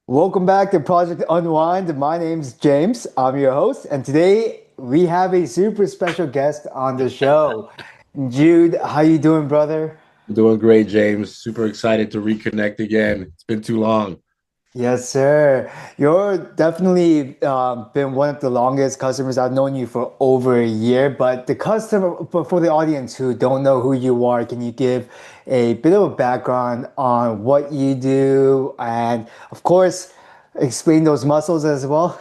Welcome back to Project Unwind. My name's James. I'm your host, and today we have a super special guest on the show. Jude, how you doing, brother? Doing great, James. Super excited to reconnect again. It's been too long. Yes, sir. You're definitely been one of the longest customers. I've known you for over a year, but for the audience who don't know who you are, can you give a bit of a background on what you do and, of course, explain those muscles as well?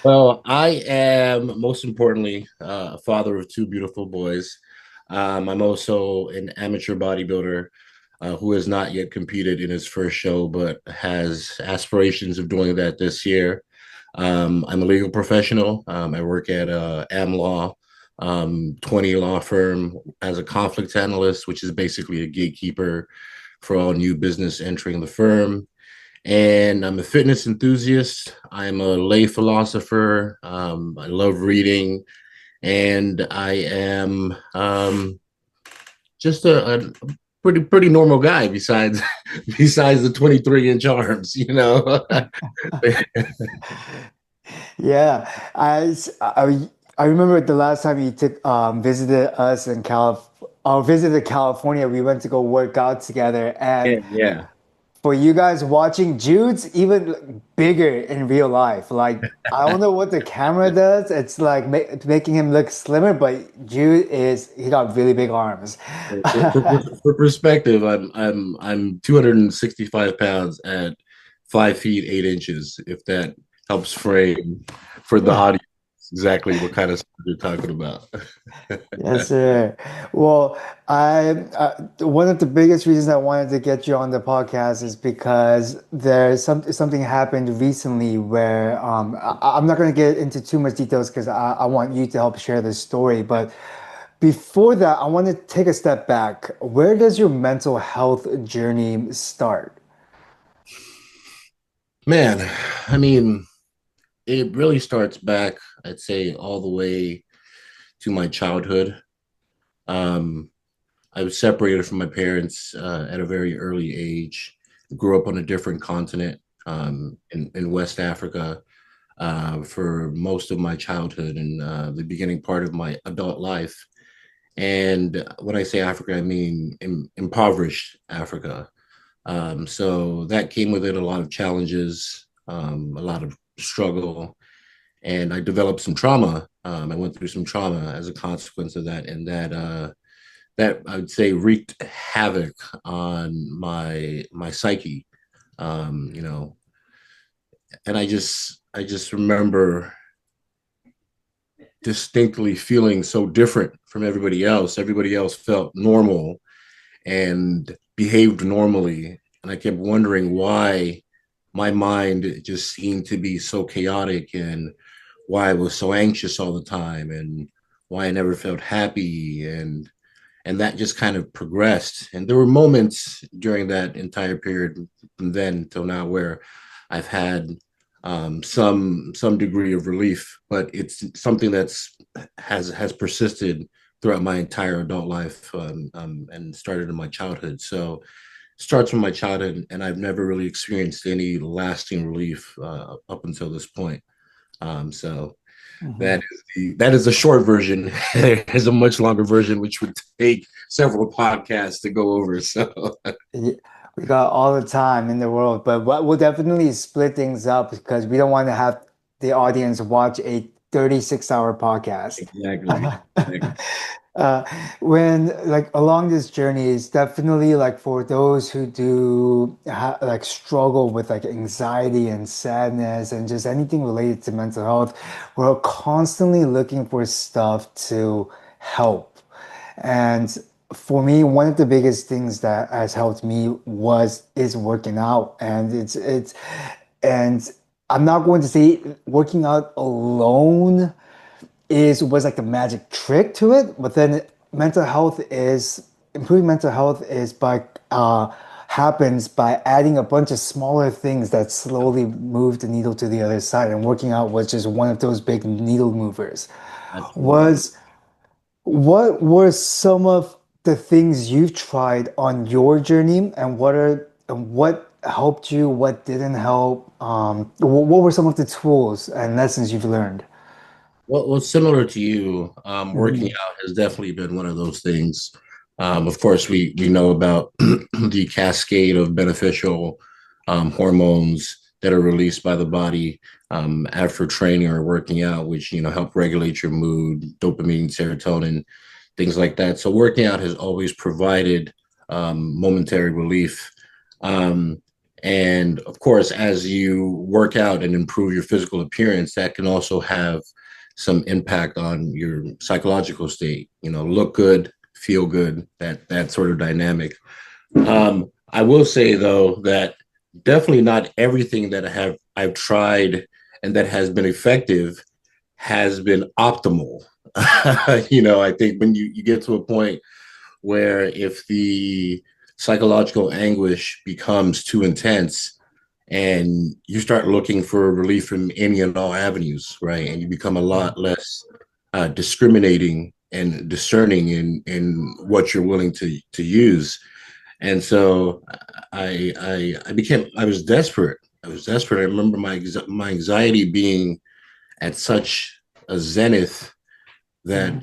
Well, I am most importantly a father of two beautiful boys. I'm also an amateur bodybuilder who has not yet competed in his first show, but has aspirations of doing that this year. I'm a legal professional. I work at Am Law, 20 law firm as a conflict analyst, which is basically a gatekeeper for all new business entering the firm. And I'm a fitness enthusiast. I'm a lay philosopher. I love reading, and I am just a pretty normal guy. Besides besides the 23-inch arms, you know. Yeah, I remember the last time you took visited us in visited California. We went to go work out together, and Yeah, yeah. for you guys watching, Jude's even bigger in real life. Like I don't know what the camera does. It's like making him look slimmer, but he got really big arms. For perspective, I'm 265 pounds at 5 feet 8 inches. If that helps frame for the audience exactly what kind of stuff you're talking about. Yes, sir. Well, one of the biggest reasons I wanted to get you on the podcast is because there's something happened recently where I'm not going to get into too much details because I want you to help share the story. But before that, I want to take a step back. Where does your mental health journey start? Man, I mean, it really starts back, I'd say, all the way to my childhood. Um, I was separated from my parents at a very early age. Grew up on a different continent in West Africa for most of my childhood and the beginning part of my adult life. And when I say Africa, I mean impoverished Africa. So that came with it a lot of challenges, a lot of struggle, and I developed some trauma. I went through some trauma as a consequence of that, and that I would say wreaked havoc on my psyche. You know, and I just remember distinctly feeling so different from everybody else. Everybody else felt normal and behaved normally, and I kept wondering why my mind just seemed to be so chaotic and why I was so anxious all the time and why I never felt happy and that just kind of progressed. And there were moments during that entire period from then till now where I've had some degree of relief, but it's something has persisted throughout my entire adult life and started in my childhood. So starts from my childhood, and I've never really experienced any lasting relief up until this point. So that is the short version. There's a much longer version, which would take several podcasts to go over. So Yeah, we got all the time in the world, but we'll definitely split things up because we don't want to have the audience watch a 36-hour podcast. exactly. Uh, when like along this journey is definitely like for those who do like struggle with like anxiety and sadness and just anything related to mental health, we're constantly looking for stuff to help. And for me, one of the biggest things that has helped me is working out, and and I'm not going to say working out alone is was like the magic trick to it, but then mental health is improving mental health is by happens by adding a bunch of smaller things that slowly move the needle to the other side, and working out was just one of those big needle movers. Absolutely. Was what were some of the things you've tried on your journey, and what helped you? What didn't help? What were some of the tools and lessons you've learned? Well, similar to you, working Hmm. out has definitely been one of those things. Of course, we know about the cascade of beneficial hormones that are released by the body after training or working out, which help regulate your mood, dopamine, serotonin, things like that. So working out has always provided momentary relief. Um, and of course, as you work out and improve your physical appearance, that can also have some impact on your psychological state. Look good, feel good, that sort of dynamic. I will say though that definitely not everything that I've tried and that has been effective has been optimal. I think when you get to a point where if the psychological anguish becomes too intense and you start looking for relief from any and all avenues, right? And you become a lot less discriminating and discerning in what you're willing to use. And so I was desperate. I was desperate. I remember my anxiety being at such a zenith that Hmm.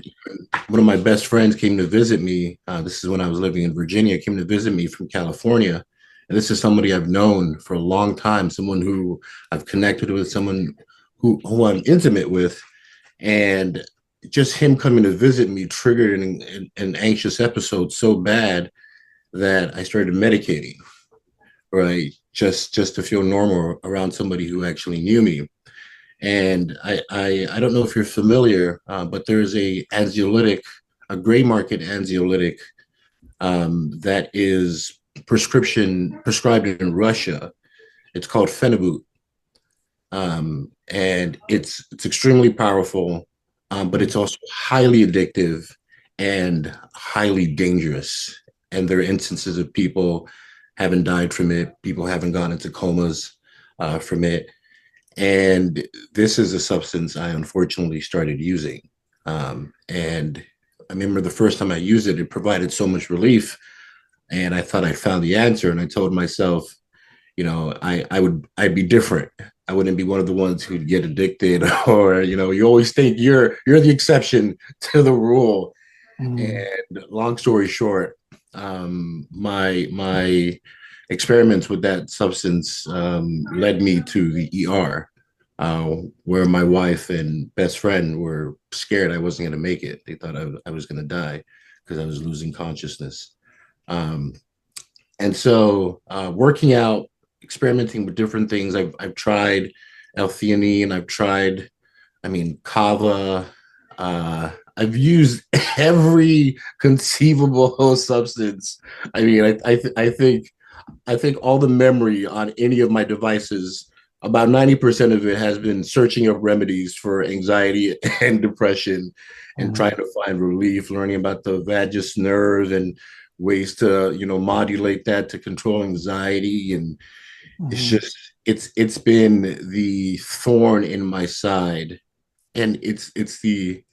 one of my best friends came to visit me. This is when I was living in Virginia, came to visit me from California. And this is somebody I've known for a long time, someone who I've connected with, someone who I'm intimate with. And just him coming to visit me triggered an anxious episode so bad that I started medicating, right? Just to feel normal around somebody who actually knew me. And I don't know if you're familiar, but there's a gray market anxiolytic that is prescribed in Russia. It's called Phenibut, and it's extremely powerful, but it's also highly addictive and highly dangerous. And there are instances of people having died from it, people having gone into comas from it. And this is a substance I unfortunately started using. And I remember the first time I used it, it provided so much relief. And I thought I found the answer. And I told myself, I'd be different. I wouldn't be one of the ones who'd get addicted or, you always think you're the exception to the rule. Hmm. And long story short, my experiments with that substance led me to the ER, where my wife and best friend were scared I wasn't going to make it. They thought I was going to die because I was losing consciousness. Um, and so, working out, experimenting with different things. I've tried L-theanine. I've tried, kava. I've used every conceivable substance. I think all the memory on any of my devices, about 90% of it has been searching up remedies for anxiety and depression and Hmm. trying to find relief, learning about the vagus nerve and ways to, modulate that to control anxiety. And it's Hmm. just, it's been the thorn in my side. And it's the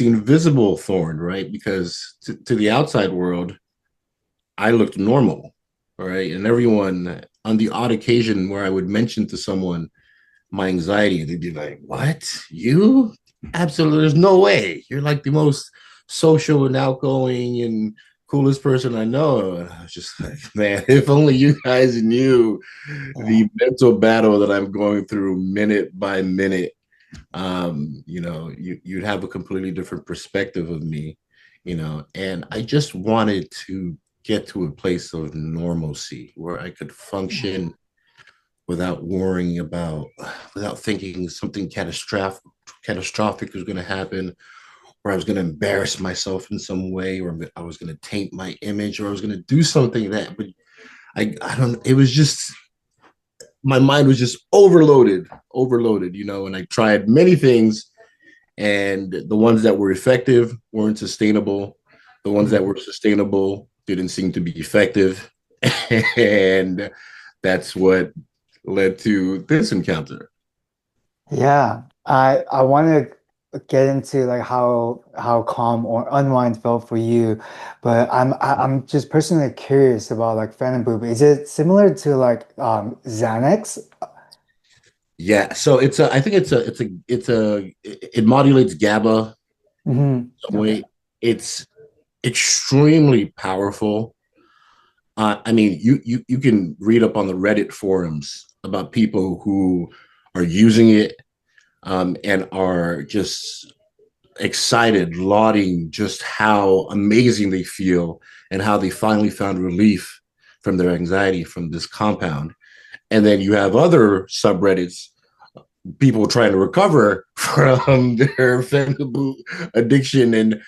invisible thorn, right? Because to the outside world, I looked normal, right? And everyone, on the odd occasion where I would mention to someone my anxiety, they'd be like, "What? You? Absolutely, there's no way. You're like the most social and outgoing and coolest person I know." And I was just like, man, if only you guys knew Yeah. the mental battle that I'm going through minute by minute. You'd have a completely different perspective of me, and I just wanted to get to a place of normalcy where I could function without worrying without thinking something catastrophic was going to happen, or I was going to embarrass myself in some way, or I was going to taint my image, or I was going to do something that, but I don't, it was just, my mind was just overloaded, and I tried many things, and the ones that were effective weren't sustainable. The ones that Mhm. were sustainable didn't seem to be effective. And that's what led to this encounter. Yeah, I want to. get into like how calm or unwind felt for you, but I'm just personally curious about like Phantom Poop. Is it similar to like Xanax? Yeah, so I think it modulates GABA some Okay. way. It's extremely powerful. I mean, you can read up on the Reddit forums about people who are using it, and are just excited, lauding just how amazing they feel and how they finally found relief from their anxiety from this compound. And then you have other subreddits, people trying to recover from their fentanyl addiction, and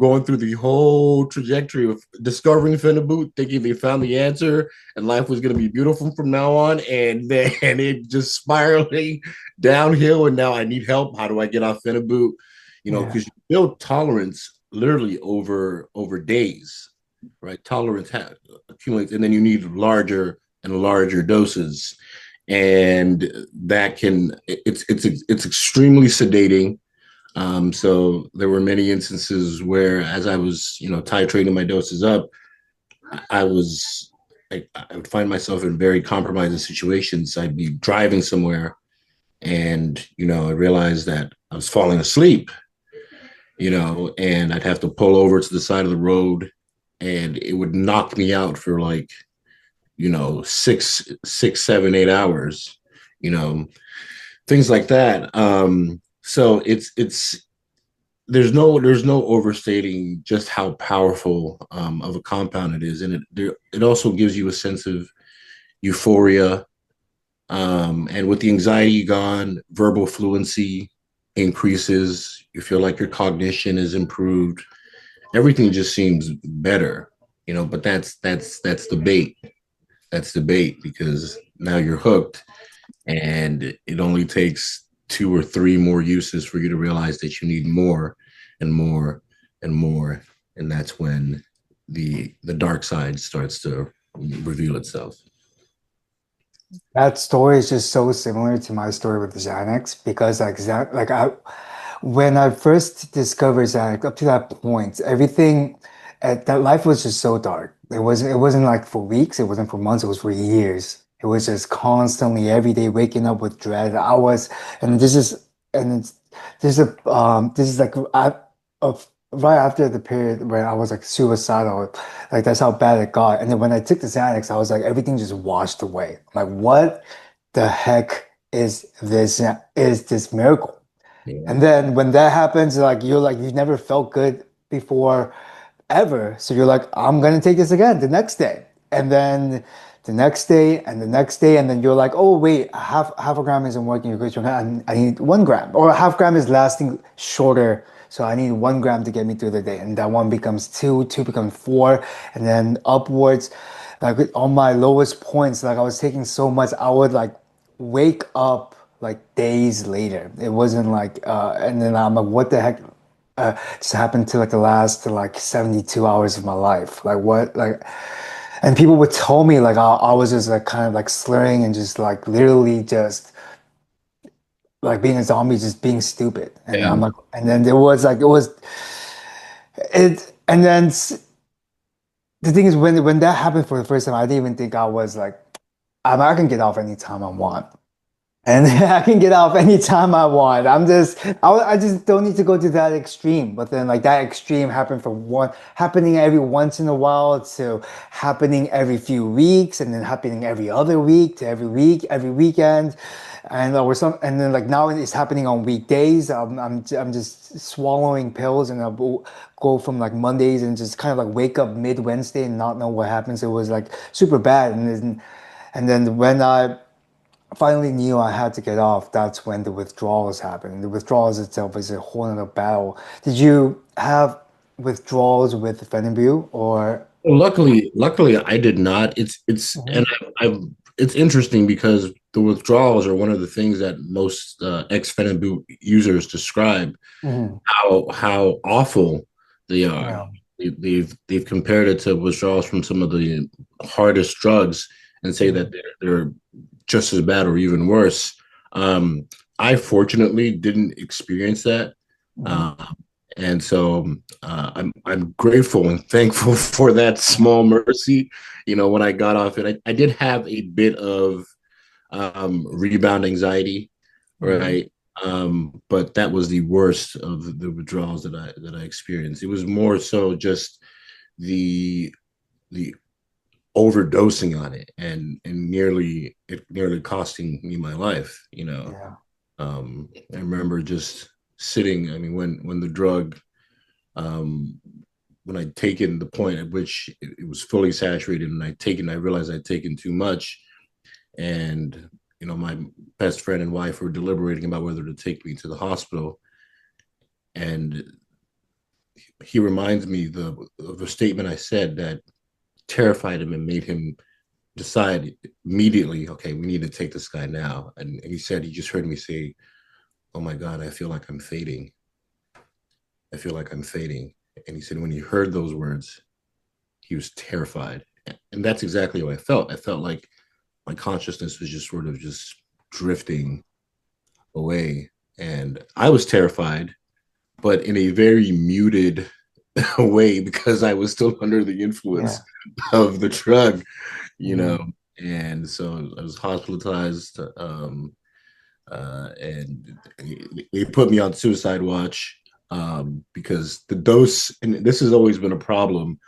going through the whole trajectory of discovering fentanyl, thinking they found the answer and life was going to be beautiful from now on, and then it just spiraling downhill, and now I need help. How do I get off fentanyl? Yeah. Because you build tolerance literally over days, right? Tolerance accumulates, and then you need larger and larger doses, and that can it's extremely sedating. So there were many instances where, as I was titrating my doses up, I was I would find myself in very compromising situations. I'd be driving somewhere, and I realized that I was falling asleep, and I'd have to pull over to the side of the road, and it would knock me out for like 6, 7, 8 hours, you know, things like that. So it's there's no overstating just how powerful of a compound it is, and it also gives you a sense of euphoria. And with the anxiety gone, verbal fluency increases. You feel like your cognition is improved. Everything just seems better, But that's the bait. That's the bait, because now you're hooked, and it only takes two or three more uses for you to realize that you need more and more and more, and that's when the dark side starts to reveal itself. That story is just so similar to my story with Xanax because like I when I first discovered Xanax up to that point, everything at that life was just so dark. It wasn't like for weeks, it wasn't for months, it was for years. It was just constantly every day waking up with dread. And this is and it's this is like of right after the period where I was like suicidal. Like that's how bad it got. And then when I took the Xanax, I was like everything just washed away. Like what the heck is this miracle? Yeah. And then when that happens, like you've never felt good before ever. So you're like, I'm gonna take this again the next day. And then the next day and the next day, and then you're like, oh wait, half a gram isn't working. I need 1 gram, or a half gram is lasting shorter. So I need 1 gram to get me through the day. And that one becomes two, two becomes four, and then upwards. Like on my lowest points, like I was taking so much, I would like wake up like days later. It wasn't like and then I'm like, what the heck just happened to like the last like 72 hours of my life? Like what like and people would tell me like I was just like kind of like slurring and just like literally just like being a zombie, just being stupid. And Yeah. I'm like, and then there was like it and then the thing is when that happened for the first time, I didn't even think I was like I can get off anytime I want. And I can get off anytime I want. I just don't need to go to that extreme. But then like that extreme happened from happening every once in a while to happening every few weeks and then happening every other week to every week, every weekend. And then like now it's happening on weekdays. I'm just swallowing pills and I'll go from like Mondays and just kind of like wake up mid Wednesday and not know what happens. It was like super bad. And then when I finally knew I had to get off, that's when the withdrawals happened. The withdrawals itself is a whole other battle. Did you have withdrawals with Fenibut or? Well, luckily, I did not. And Mhm, I've it's interesting because the withdrawals are one of the things that most ex-Fenibut users describe mhm, how awful they are. yeah. They've compared it to withdrawals from some of the hardest drugs, and say that Mhm, they're just as bad or even worse. Um, I fortunately didn't experience that. Mhm. Uh, and so I'm grateful and thankful for that small mercy. You know, when I got off it, I did have a bit of rebound anxiety, Mhm. right? But that was the worst of the withdrawals that I experienced. It was more so just the the overdosing on it and nearly costing me my life. You know, Yeah. I remember just sitting. I mean, when the drug, um, when I'd taken the point at which it was fully saturated, and I realized I'd taken too much, and my best friend and wife were deliberating about whether to take me to the hospital, and he reminds me of a statement I said that terrified him and made him decide immediately, okay, we need to take this guy now. And he said he just heard me say, "Oh my God, I feel like I'm fading. I feel like I'm fading." And he said when he heard those words, he was terrified. And that's exactly how I felt. I felt like my consciousness was just sort of just drifting away. And I was terrified, but in a very muted way because I was still under the influence Yeah. of the drug, you know. Mhm. And so I was hospitalized, and they put me on suicide watch because the dose, and this has always been a problem,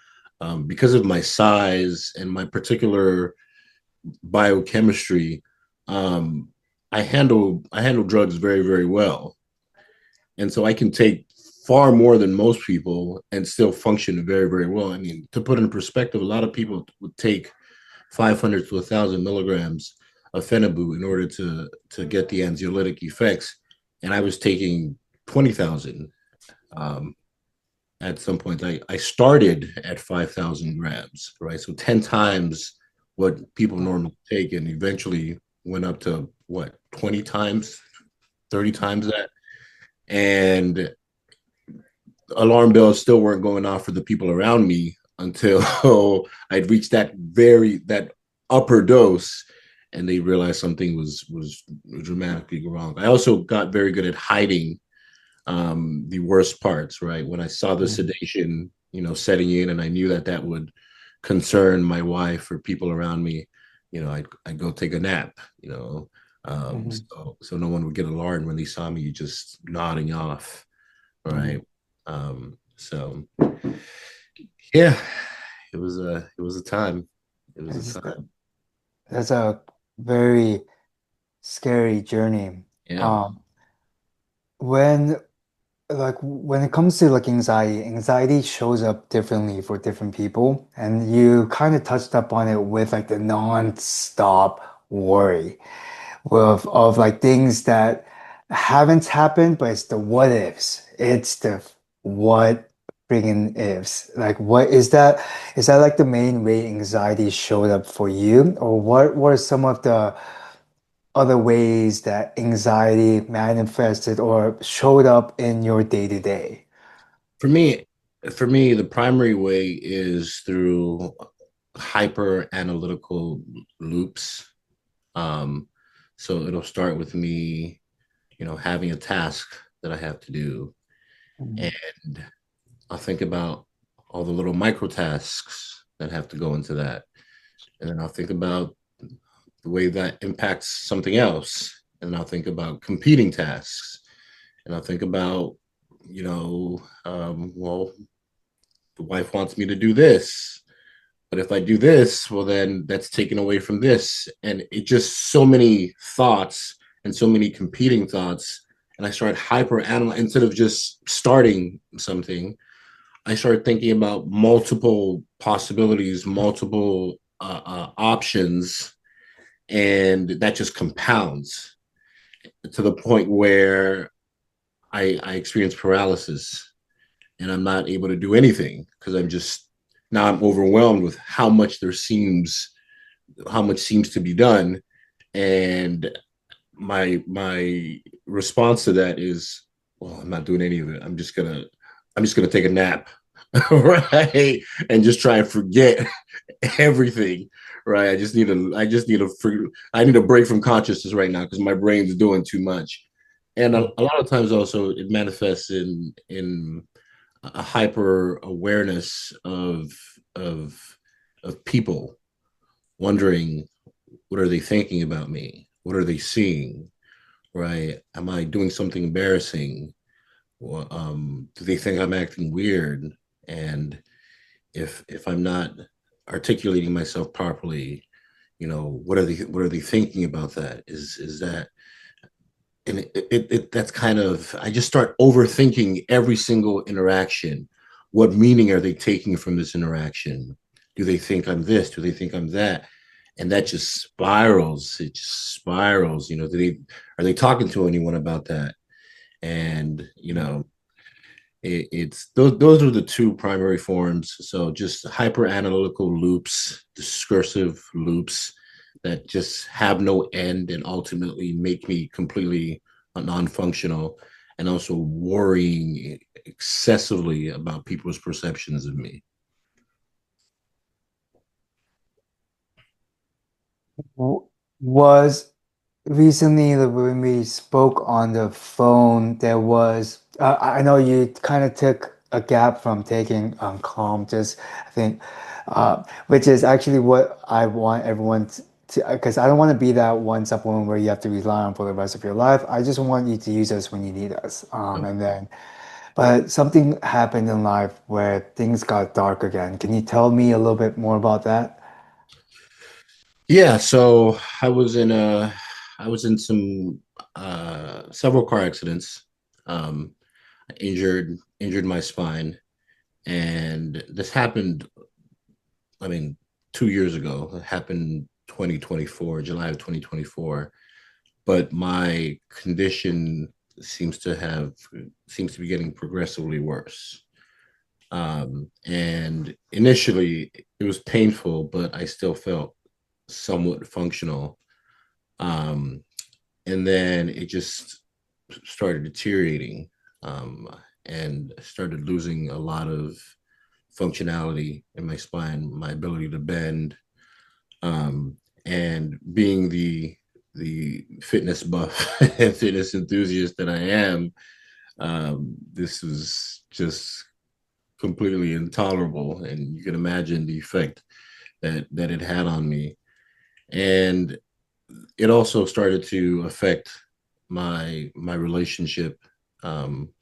because of my size and my particular biochemistry. Um, I handle drugs very very well, and so I can take far more than most people and still function very very well. I mean, to put in perspective, a lot of people would take 500 to 1,000 milligrams of phenibut in order to get the anxiolytic effects, and I was taking 20,000. Um, at some point, I started at 5,000 grams, right? So 10 times what people Yeah. normally take, and eventually went up to what, 20 times, 30 times that. And alarm bells still weren't going off for the people around me until I'd reached that upper dose, and they realized something was dramatically wrong. I also got very good at hiding the worst parts. Right when I saw the Mhm. sedation, setting in, and I knew that would concern my wife or people around me, I'd go take a nap. Mhm. So no one would get alarmed when they saw me just nodding off. Right. Mhm. So yeah, it was a time. It was It's a just time. that's a very scary journey. Yeah. Um, when when it comes to like anxiety shows up differently for different people, and you kind of touched up on it with like the non-stop worry of like things that haven't happened, but it's the what ifs. It's the what friggin' ifs. Like what is that? Is that like the main way anxiety showed up for you? Or what were some of the other ways that anxiety manifested or showed up in your day to day? For me, the primary way is through hyper analytical loops. Um, so it'll start with me, having a task that I have to do, Mhm. and I'll think about all the little micro tasks that have to go into that, and then I'll think about the way that impacts something else, and I'll think about competing tasks, and I'll think about, well, the wife wants me to do this, but if I do this, well, then that's taken away from this. And it just so many thoughts and so many competing thoughts. And I started hyper analyzing instead of just starting something. I started thinking about multiple possibilities, multiple options, and that just compounds to the point where I experience paralysis, and I'm not able to do anything because I'm overwhelmed with how much seems to be done. And my response to that is, well, I'm not doing any of it. I'm just gonna take a nap. Right, and just try and forget everything. Right, I just need a break from consciousness right now because my brain's doing too much. And Mm. a lot of times also it manifests in a hyper awareness of of people wondering what are they thinking about me? What are they seeing? Right? Am I doing something embarrassing? Well, do they think I'm acting weird? And if I'm not articulating myself properly, what are they thinking about that? Is that and that's kind of I just start overthinking every single interaction. What meaning are they taking from this interaction? Do they think I'm this? Do they think I'm that? And that just spirals. It just spirals. Do they are they talking to anyone about that? And it's those are the two primary forms. So just hyper analytical loops, discursive loops that just have no end and ultimately make me completely non-functional, and also worrying excessively about people's perceptions of me. Was recently when we spoke on the phone, there was, I know you kind of took a gap from taking KALM, just I think, which is actually what I want everyone to, because I don't want to be that one supplement where you have to rely on for the rest of your life. I just want you to use us when you need us. And then, but something happened in life where things got dark again. Can you tell me a little bit more about that? Yeah, so I was in some several car accidents. I injured my spine, and this happened, I mean, 2 years ago. It happened 2024, July of 2024. But my condition seems to have seems to be getting progressively worse. And initially it was painful, but I still felt somewhat functional. Um, and then it just started deteriorating, um, and started losing a lot of functionality in my spine, my ability to bend, um, and being the fitness buff and fitness enthusiast that I am, this was just completely intolerable, and you can imagine the effect that it had on me. And it also started to affect my relationship,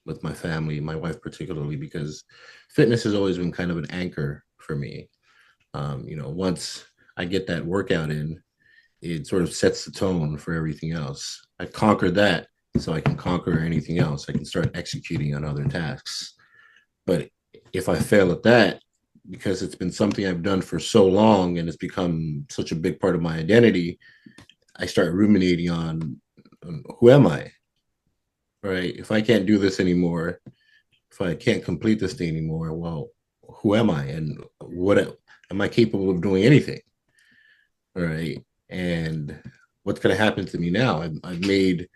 with my family, my wife particularly, because fitness has always been kind of an anchor for me. Once I get that workout in, it sort of sets the tone for everything else. I conquered that, so I can conquer anything else. I can start executing on other tasks. But if I fail at that, because it's been something I've done for so long and it's become such a big part of my identity, I start ruminating on who am I, right? If I can't do this anymore, if I can't complete this thing anymore, well, who am I, and what am I capable of doing anything, right? And what's going to happen to me now? I've made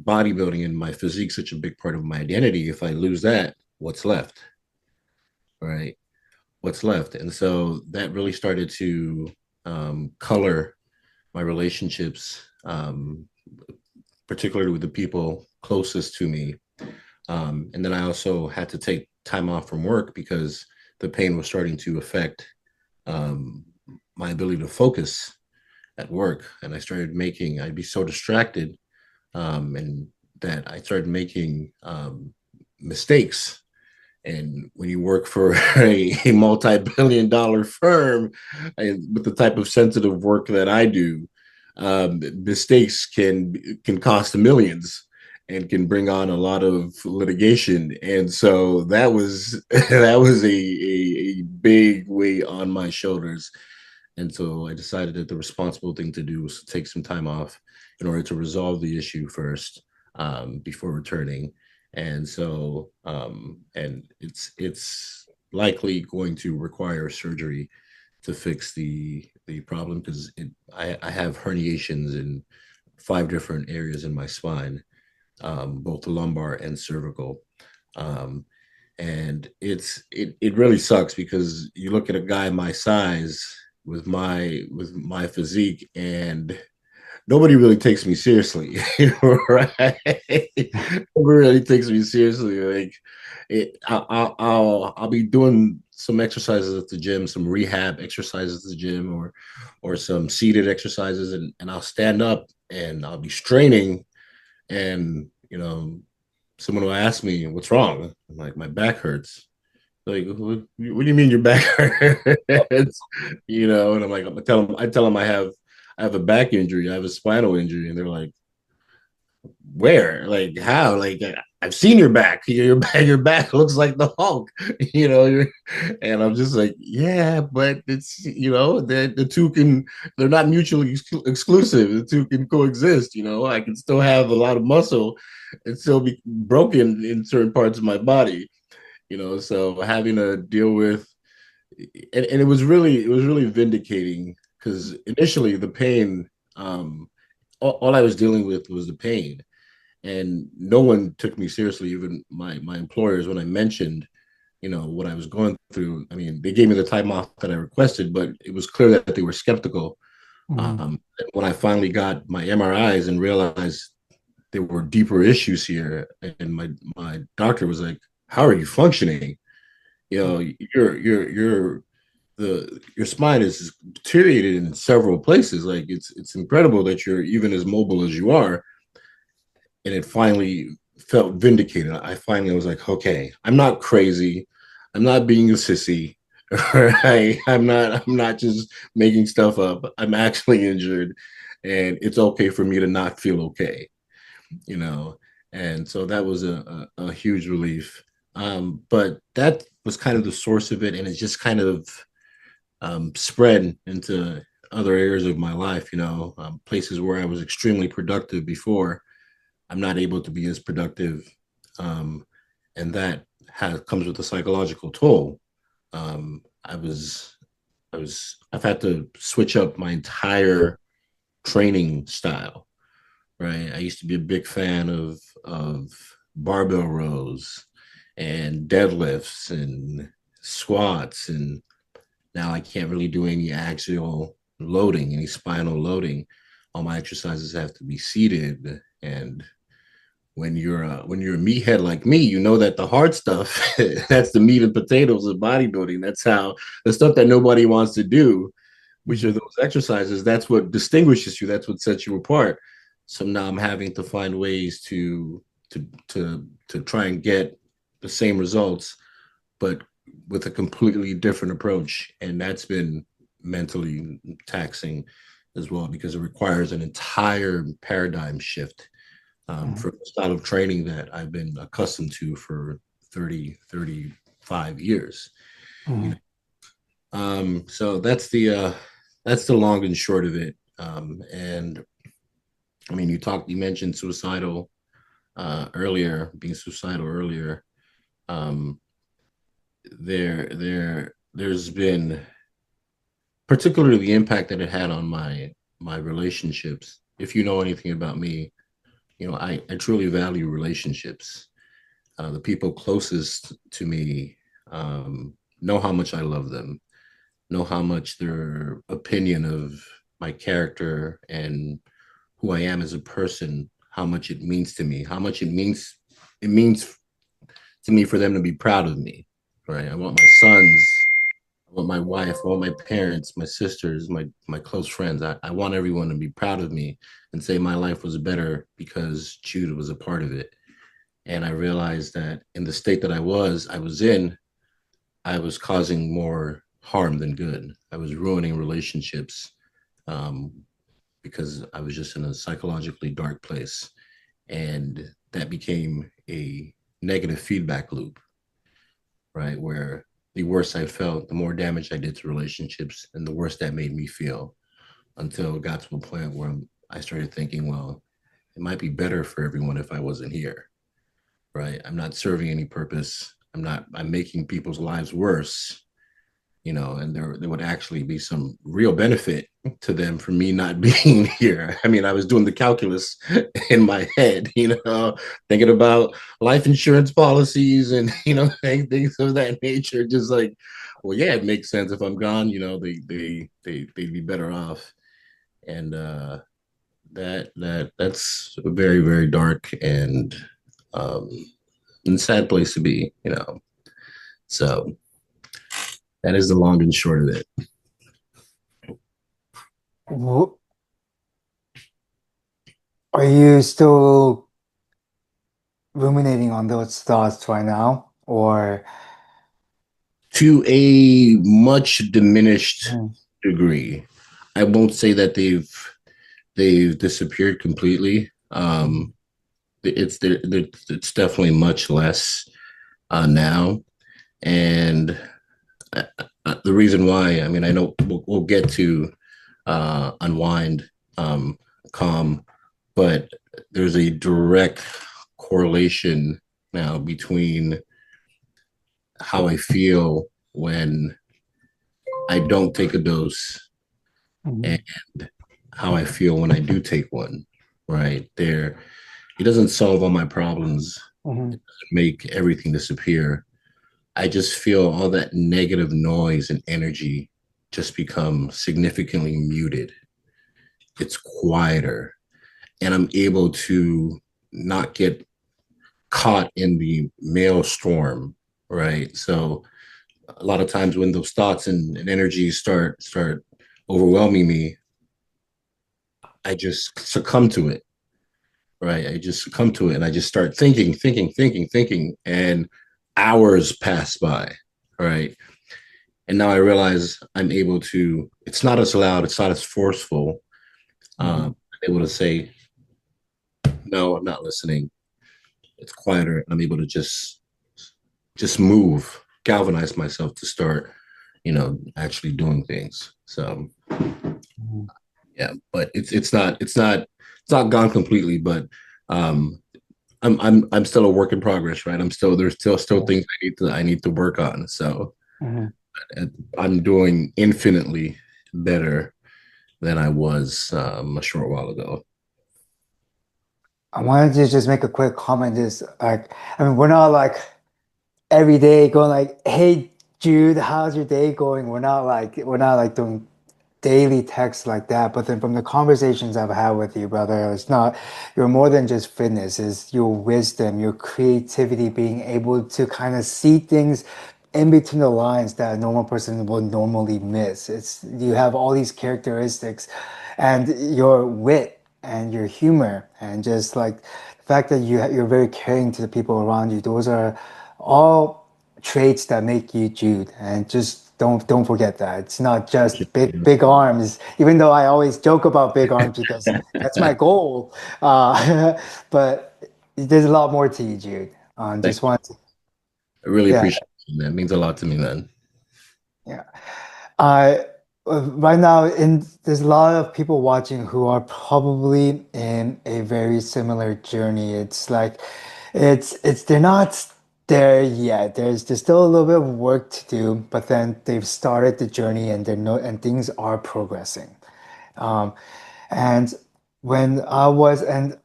bodybuilding and my physique such a big part of my identity. If I lose that, what's left, right? What's left? And so that really started to color my relationships, particularly with the people closest to me. And then I also had to take time off from work because the pain was starting to affect, um, my ability to focus at work. And I'd be so distracted, and that I started making, mistakes. And when you work for a multi-billion-dollar firm, with the type of sensitive work that I do, mistakes can cost millions and can bring on a lot of litigation. And so that was that was a big weight on my shoulders. And so I decided that the responsible thing to do was to take some time off in order to resolve the issue first, before returning. And it's likely going to require surgery to fix the problem, because I have herniations in 5 different areas in my spine, both the lumbar and cervical. Um, and it really sucks because you look at a guy my size with my physique, and nobody really takes me seriously, right? Nobody really takes me seriously. Like I'll be doing some exercises at the gym, some rehab exercises at the gym, or some seated exercises, and I'll stand up and I'll be straining, and someone will ask me what's wrong. I'm like, my back hurts. Like, what do you mean your back hurts? And I'm like, I tell them I have a back injury, I have a spinal injury, and they're like, where? Like, how? Like, I've seen your back. Your back looks like the Hulk. And I'm just like, yeah, but it's the two they're not mutually exclusive. The two can coexist. I can still have a lot of muscle and still be broken in certain parts of my body. So having to deal with, and it was really vindicating because initially the pain, all I was dealing with was the pain, and no one took me seriously, even my employers, when I mentioned what I was going through. I mean, they gave me the time off that I requested, but it was clear that they were skeptical. Mm. When I finally got my MRIs and realized there were deeper issues here, and my doctor was like, how are you functioning? Your spine is deteriorated in several places. Like, it's incredible that you're even as mobile as you are. And it finally felt vindicated. I finally was like, okay, I'm not crazy. I'm not being a sissy. Right? I'm not just making stuff up. I'm actually injured, and it's okay for me to not feel okay. You know. And so that was a huge relief. But that was kind of the source of it, and it just kind of spread into other areas of my life. Places where I was extremely productive before, I'm not able to be as productive, um, and that comes with a psychological toll. I've had to switch up my entire training style. Right, I used to be a big fan of barbell rows and deadlifts and squats, and now I can't really do any axial loading, any spinal loading. All my exercises have to be seated, and when you're a meathead like me, you know that the hard stuff, that's the meat and potatoes of bodybuilding. That's how the stuff that nobody wants to do, which are Mm. those exercises. That's what distinguishes you. That's what sets you apart. So now I'm having to find ways to try and get the same results, but with a completely different approach, and that's been mentally taxing as well because it requires an entire paradigm shift Mm. from the style of training that I've been accustomed to for 35 years. You know, Mm. so that's the long and short of it. And I mean, you mentioned suicidal earlier, being suicidal earlier. Um, there's been particularly the impact that it had on my relationships. If you know anything about me, I truly value relationships. The people closest to me know how much I love them, know how much their opinion of my character and who I am as a person, how much it means to me, how much it means to me for them to be proud of me. Right? I want my sons, I want my wife, I want my parents, my sisters, my close friends. I want everyone to be proud of me and say my life was better because Jude was a part of it. And I realized that in the state that I was in, I was causing more harm than good. I was ruining relationships, um, because I was just in a psychologically dark place. And that became a negative feedback loop, right? Where the worse I felt, the more damage I did to relationships, and the worse that made me feel, until it got to a point where I started thinking, well, it might be better for everyone if I wasn't here, right? I'm not serving any purpose. I'm making people's lives worse, and there would actually be some real benefit to them for me not being here. I mean, I was doing the calculus in my head, thinking about life insurance policies and, things of that nature. Just like, well, yeah, it makes sense if I'm gone, they'd be better off. And that's a very, very dark um and sad place to be, you know. So that is the long and short of it. W- Are you still ruminating on those thoughts right now, or To a much diminished mm, degree. I won't say that they've disappeared completely. mm, It's definitely much less now, and the reason why, I mean, I know we'll get to unwind, um, calm, but there's a direct correlation now between how I feel when I don't take a dose and mm, how I feel when I do take one. Right there, it doesn't solve all my problems, mm, make everything disappear. I just feel all that negative noise and energy just become significantly muted. It's quieter, and I'm able to not get caught in the maelstrom, right? So a lot of times when those thoughts and energies start overwhelming me, I just succumb to it, right? I just succumb to it, and I just start thinking, and hours pass by, right? And now I realize I'm able to. It's not as loud. It's not as forceful. mm. I'm able to say no. I'm not listening. It's quieter. I'm able to just move, galvanize myself to start, actually doing things. So Mm. yeah, but it's not gone completely, but um I'm still a work in progress, right? There's still Yeah. things I need to work on. So Mhm. I'm doing infinitely better than I was a short while ago. I wanted to just make a quick comment. Just like, I mean, we're not like every day going like, "Hey, Jude, how's your day going?" We're not like doing daily texts like that. But then from the conversations I've had with you, brother, it's not, you're more than just fitness, it's your wisdom, your creativity, being able to kind of see things in between the lines that a normal person would normally miss. It's, you have all these characteristics and your wit and your humor and just like the fact that you're very caring to the people around you. Those are all traits that make you Jude, and just don't forget that it's not just big arms. Even though I always joke about big arms because that's my goal, but there's a lot more to you, Jude. Thank Just you. want to, I really yeah, appreciate it. That means a lot to me, man. yeah. I right now in there's a lot of people watching who are probably in a very similar journey. It's like it's they're not there yet. There's still a little bit of work to do, but then they've started the journey and they're no and things are progressing. Um, and when I was and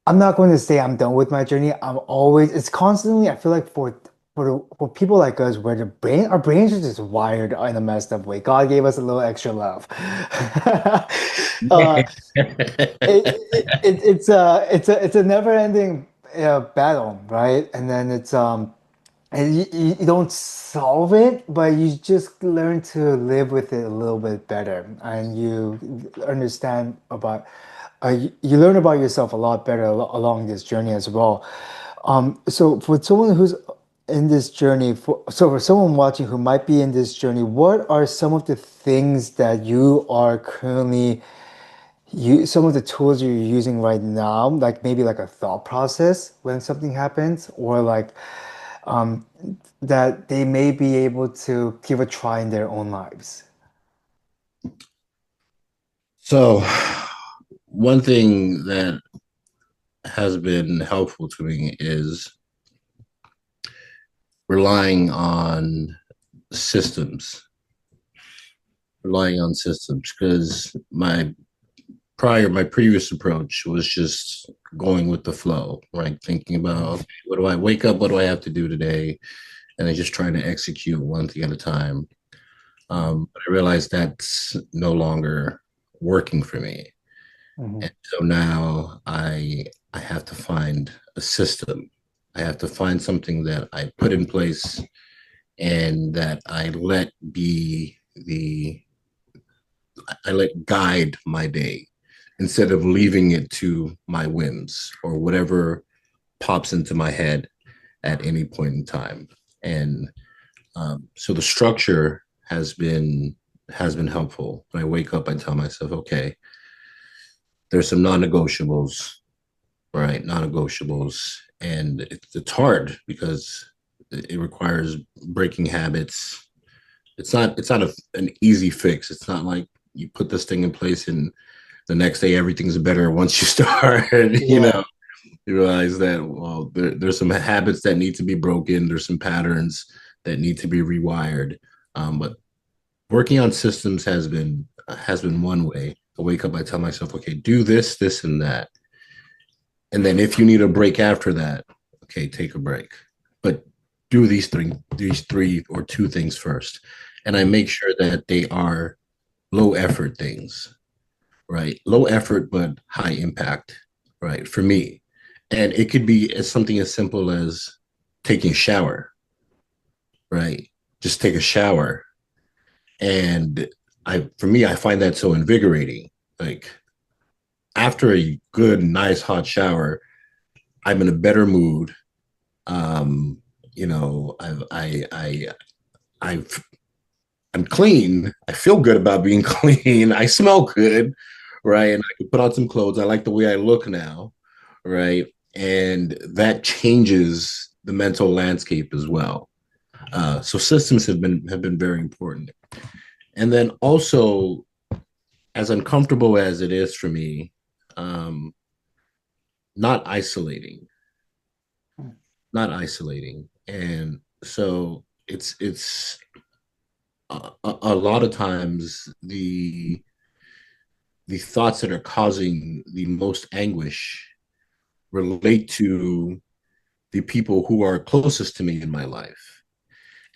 I'm not going to say I'm done with my journey. I'm always, it's constantly, I feel like for people like us where our brains are just wired in a messed up way. God gave us a little extra love. uh, it's a never ending battle, right? And then and you don't solve it, but you just learn to live with it a little bit better, and you understand about you learn about yourself a lot better along this journey as well. So for someone who's in this journey, for someone watching who might be in this journey, what are some of the things that you are currently some of the tools you're using right now, like maybe like a thought process when something happens, or like um, that they may be able to give a try in their own lives. So one thing that has been helpful to me is relying on systems, relying on systems, because my previous approach was just going with the flow, right? Thinking about, Mhm. okay, what do I wake up? What do I have to do today? And then just trying to execute one thing at a time. But I realized that's no longer working for me. Hmm. So now I have to find a system. I have to find something that I put in place and that the I let guide my day instead of leaving it to my whims or whatever pops into my head at any point in time. And so the structure has been helpful. When I wake up, I tell myself, okay, there's some non-negotiables, right? Non-negotiables, and it's hard because it requires breaking habits. It's not an easy fix. It's not like you put this thing in place and the next day everything's better once you start. You Yeah. know, you realize that well, there's some habits that need to be broken. There's some patterns that need to be rewired. But working on systems has been one way. I wake up, I tell myself, okay, do this, this, and that. And then if you need a break after that, okay, take a break. But do these three or two things first. And I make sure that they are low effort things, right? Low effort, but high impact, right? For me. And it could be as something as simple as taking a shower, right? Just take a shower. And for me, I find that so invigorating. Like after a good, nice hot shower, I'm in a better mood. Um, you know, I've, I'm clean. I feel good about being clean. I smell good, right? And I can put on some clothes. I like the way I look now, right? And that changes the mental landscape as well. So systems have been very important. And then also, as uncomfortable as it is for me, um, not isolating, not isolating, and so it's a lot of times the thoughts that are causing the most anguish relate to the people who are closest to me in my life.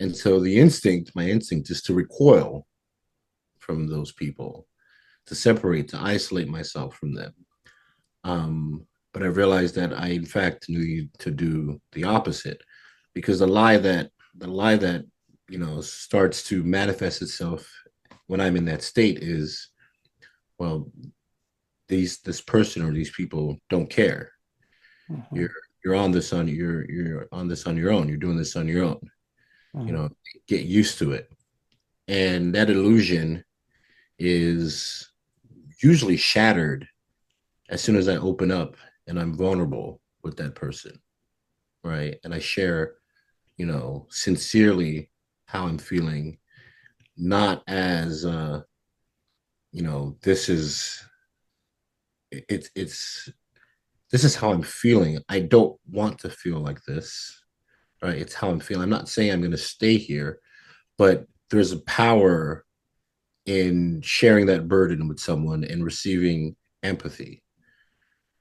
And so my instinct is to recoil from those people, to separate, to isolate myself from them. But I realized that I, in fact, need to do the opposite because the lie that, you know, starts to manifest itself when I'm in that state is, well, this person or these people don't care. You're Hmm. you're on this on your own. You're doing this on your own. You Hmm. know, get used to it. And that illusion is usually shattered as soon as I open up and I'm vulnerable with that person, right? And I share, you know, sincerely how I'm feeling, not as you know, it's this is how I'm feeling. I don't want to feel like this, right? It's how I'm feeling. I'm not saying I'm going to stay here, but there's a power in sharing that burden with someone and receiving empathy,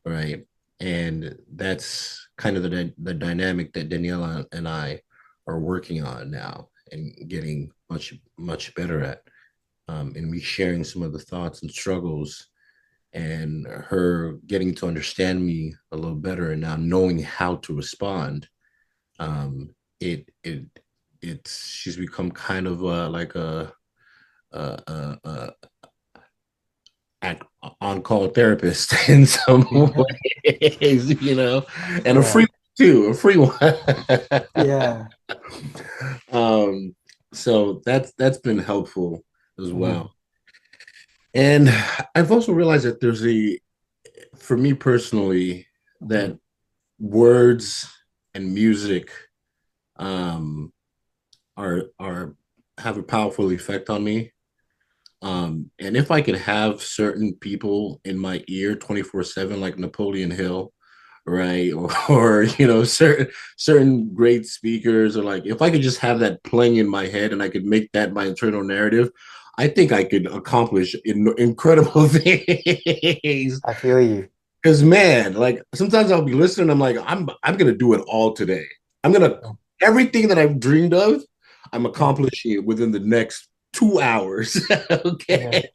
right? And that's kind of the dynamic that Daniela and I are working on now and getting much better at. And me sharing some of the thoughts and struggles and her getting to understand me a little better and now knowing how to respond. um it it it's she's become kind of like a on-call therapist in some ways, you know, and a free Yeah. one too, a free one. Yeah. um so that's been helpful as Hmm. well. And I've also realized that there's a for me personally Hmm. that words and music um, are have a powerful effect on me. And if I could have certain people in my ear 24/7, like Napoleon Hill, right, or you know, certain great speakers, or like if I could just have that playing in my head and I could make that my internal narrative, I think I could accomplish incredible things. I feel you. Because man, like sometimes I'll be listening, I'm like, I'm gonna do it all today. I'm gonna everything that I've dreamed of, I'm Mhm. accomplishing it within the next 2 hours. Yeah. Okay.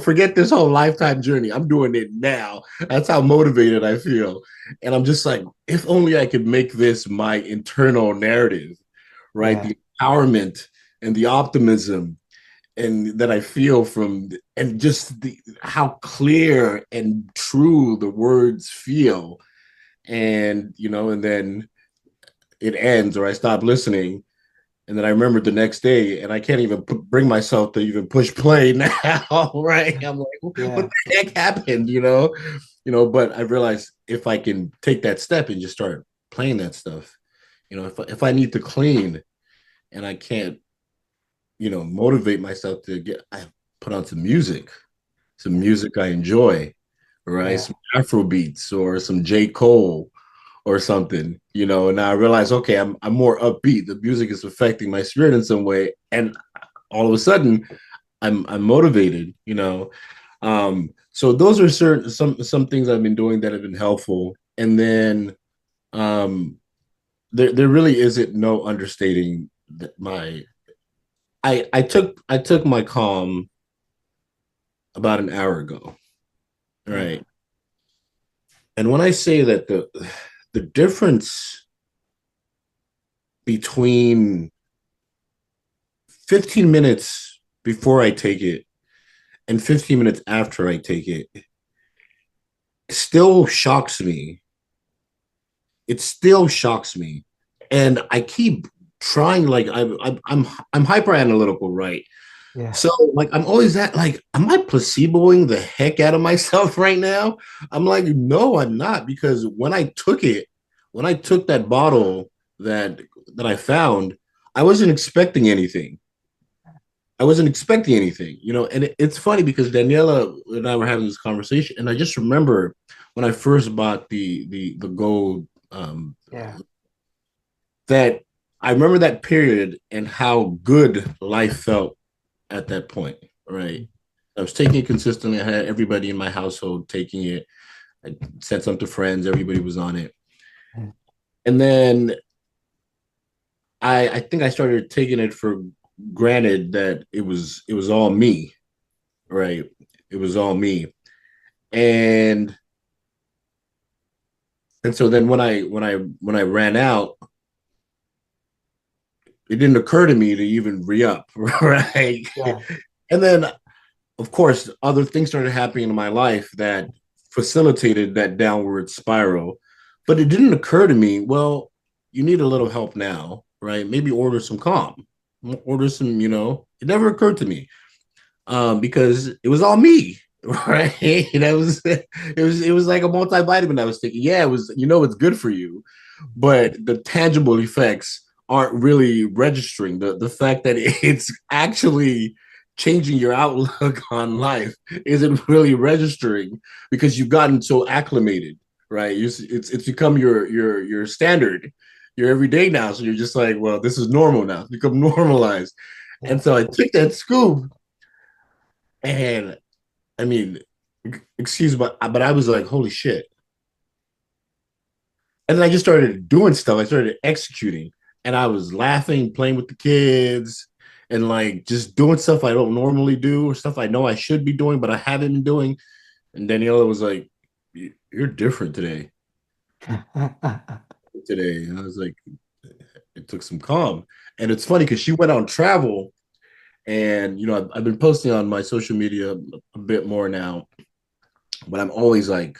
Forget this whole lifetime journey. I'm doing it now. That's how motivated I feel. And I'm just like, if only I could make this my internal narrative, right? Yeah. The empowerment and the optimism and that I feel and just how clear and true the words feel. And then it ends or I stop listening. And then I remembered the next day, and I can't even bring myself to even push play now, right? I'm like, what Yeah. the heck happened, But I realized if I can take that step and just start playing that stuff, if I need to clean and I can't, motivate myself I put on some music I enjoy, right? Yeah. Some Afro beats or some J. Cole or something, and now I realize, okay, I'm more upbeat. The music is affecting my spirit in some way. And all of a sudden I'm motivated, So those are some things I've been doing that have been helpful. And then there really isn't no understating that I took my calm about an hour ago, Yeah. right? And when I say that the difference between 15 minutes before I take it and 15 minutes after I take it still shocks me. It still shocks me. And I keep trying, like I'm hyper analytical, right? Yeah. So like I'm always like, am I placeboing the heck out of myself right now? I'm like, no, I'm not, because when I took that bottle that I found, I wasn't expecting anything. I wasn't expecting anything, and it's funny because Daniela and I were having this conversation, and I just remember when I first bought the gold, Yeah. that I remember that period and how good life felt at that point, right? I was taking it consistently. I had everybody in my household taking it. I sent some to friends. Everybody was on it, and then I think I started taking it for granted that it was all me, right? It was all me. And so then when I ran out, it didn't occur to me to even re-up, right? Yeah. And then of course other things started happening in my life that facilitated that downward spiral. But it didn't occur to me, well, you need a little help now, right? Maybe order some calm, order some, it never occurred to me, because it was all me, right? It was like a multivitamin I was taking. Yeah, it was, it's good for you, but the tangible effects aren't really registering. The fact that it's actually changing your outlook on life isn't really registering because you've gotten so acclimated, right? It's become your standard, your everyday now. So you're just like, well, this is normal now. It's become normalized. And Yeah. so I took that scoop, and I mean, excuse me, but I was like, holy shit. And then I just started doing stuff. I started executing, and I was laughing, playing with the kids, and like just doing stuff I don't normally do or stuff I know I should be doing, but I haven't been doing. And Daniela was like, "You're different today. Today." And I was like, it took some calm. And it's funny because she went on travel, and I've been posting on my social media a bit more now, but I'm always like,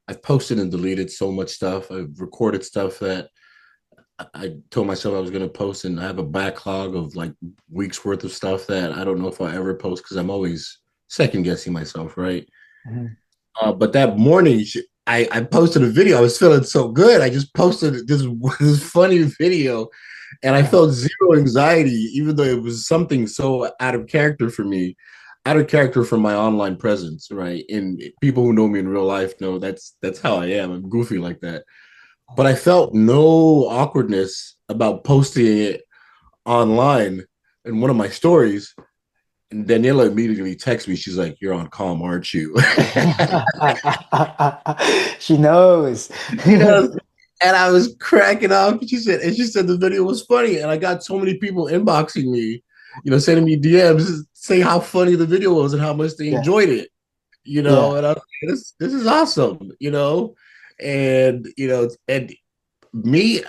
I've posted and deleted so much stuff. I've recorded stuff that I told myself I was going to post, and I have a backlog of like weeks worth of stuff that I don't know if I'll ever post because I'm always second guessing myself, right? Mhm. But that morning, I posted a video. I was feeling so good. I just posted this funny video, and I Yeah. felt zero anxiety, even though it was something so out of character for me, out of character from my online presence, right? And people who know me in real life know that's how I am. I'm goofy like that. But I felt no awkwardness about posting it online in one of my stories. And Daniela immediately texts me. She's like, "You're on calm, aren't you?" She knows. You know, and I was cracking up. She said the video was funny, and I got so many people inboxing me, sending me DMs saying how funny the video was and how much they Yeah. enjoyed it. Yeah. And I'm like, this is awesome. And and me,